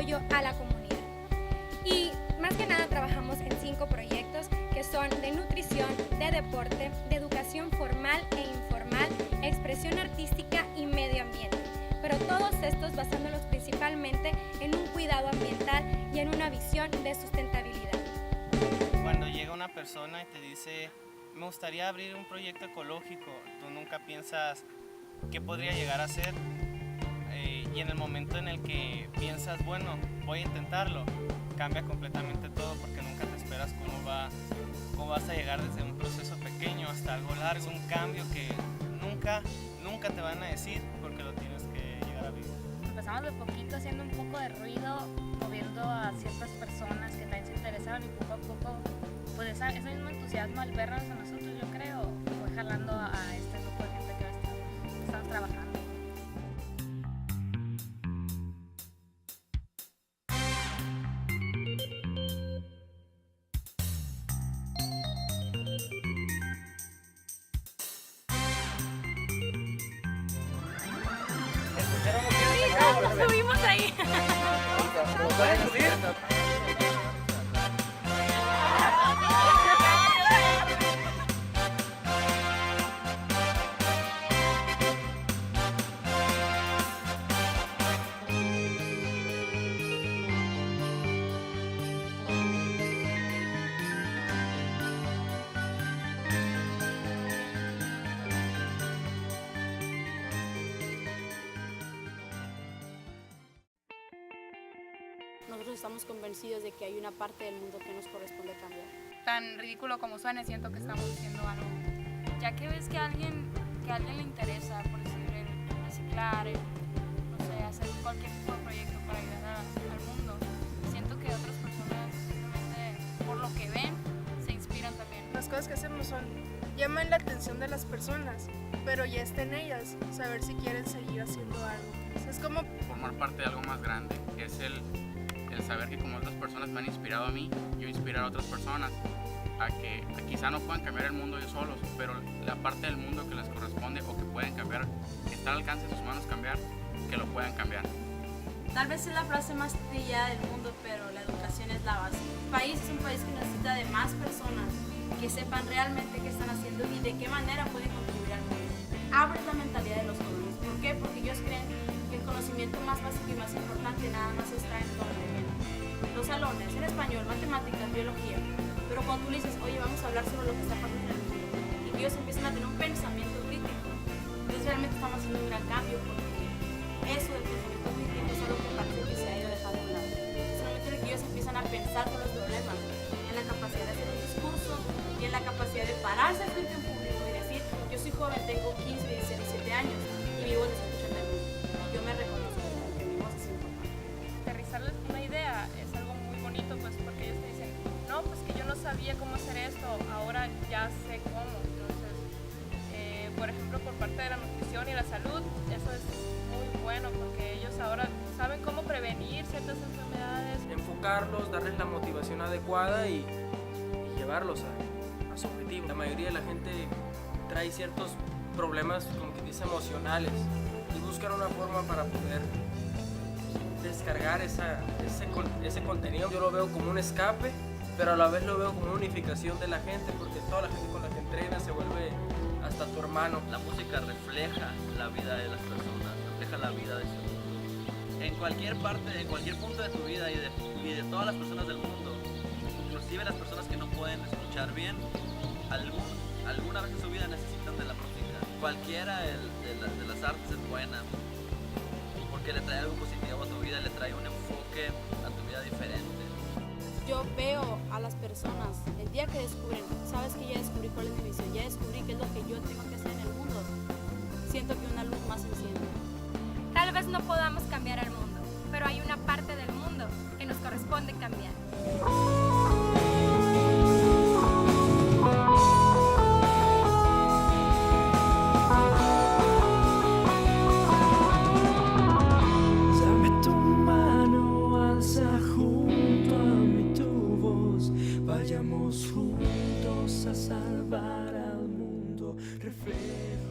apoyo a la comunidad. Y más que nada trabajamos en 5 proyectos que son de nutrición, de deporte, de educación formal e informal, expresión artística y medio ambiente. Pero todos estos basándolos principalmente en un cuidado ambiental y en una visión de sustentabilidad. Cuando llega una persona y te dice, me gustaría abrir un proyecto ecológico, tú nunca piensas qué podría llegar a ser. Y en el momento en el que piensas, bueno, voy a intentarlo, cambia completamente todo porque nunca te esperas cómo vas a llegar desde un proceso pequeño hasta algo largo, un cambio que nunca te van a decir porque lo tienes que llegar a vivir. Empezamos de poquito haciendo un poco de ruido, moviendo a ciertas personas que también se interesaron y poco a poco, pues ese mismo entusiasmo al vernos a nosotros, yo creo, fue jalando a este grupo de gente que estamos trabajando. Nos subimos ahí. ¿Lo pueden subir? Nosotros estamos convencidos de que hay una parte del mundo que nos corresponde cambiar. Tan ridículo como suene, siento que estamos haciendo algo. Ya que ves que a alguien le interesa, por decir, el reciclar, no sé, hacer cualquier tipo de proyecto para ayudar al mundo, siento que otras personas simplemente por lo que ven se inspiran también. Las cosas que hacemos llaman la atención de las personas, pero ya está en ellas saber si quieren seguir haciendo algo. Es como formar parte de algo más grande, que es el saber que como otras personas me han inspirado a mí, yo inspirar a otras personas a que quizá no puedan cambiar el mundo ellos solos, pero la parte del mundo que les corresponde o que pueden cambiar, que está al alcance de sus manos cambiar, que lo puedan cambiar. Tal vez es la frase más trillada del mundo, pero la educación es la base. El país es un país que necesita de más personas que sepan realmente qué están haciendo y de qué manera pueden contribuir al mundo. Abre la mentalidad de los jóvenes. ¿Por qué? Porque ellos creen que el conocimiento más básico y más importante nada más está en donde viene. Los salones, en español, matemáticas, biología. Pero cuando tú le dices, oye, vamos a hablar sobre lo que está pasando en el mundo, y que ellos empiezan a tener un pensamiento crítico, entonces realmente estamos haciendo un gran cambio, porque eso del pensamiento crítico es algo que parece que se ha ido dejando de un lado. Solamente de que ellos empiezan a pensar con los problemas, en la capacidad de hacer un discurso y en la capacidad de pararse frente a un público y decir, yo soy joven, tengo 15, 17 años y vivo en esta lucha del mundo. Yo me reconozco como que mi voz es importante. Aterrizarles una idea es algo muy bonito, pues porque ellos te dicen, no, pues que yo no sabía cómo hacer esto, ahora ya sé cómo. Entonces, por ejemplo, por parte de la nutrición y la salud, eso es muy bueno porque ellos ahora saben cómo prevenir ciertas enfermedades. Enfocarlos, darles la motivación adecuada y llevarlos a su objetivo. La mayoría de la gente trae ciertos problemas, como que dice, emocionales, y buscan una forma para poder descargar ese contenido. Yo lo veo como un escape, pero a la vez lo veo como una unificación de la gente, porque toda la gente con la que entrenas se vuelve hasta tu hermano. La música refleja la vida de las personas, refleja la vida de su mundo. En cualquier parte, en cualquier punto de tu vida y de todas las personas del mundo, inclusive las personas que no pueden escuchar bien, alguna vez en su vida necesitan de la música. Cualquiera de las artes es buena, porque le trae algo positivo a tu vida, le trae un enfoque a tu vida diferente. Yo veo a las personas, el día que descubren, sabes que ya descubrí cuál es mi visión, ya descubrí qué es lo que yo tengo que hacer en el mundo, siento que una luz más se enciende. Tal vez no podamos cambiar al mundo, pero hay una parte del mundo que nos corresponde cambiar. Dame tu mano, alza junto a mí tu voz, vayamos juntos a salvar al mundo, reflejo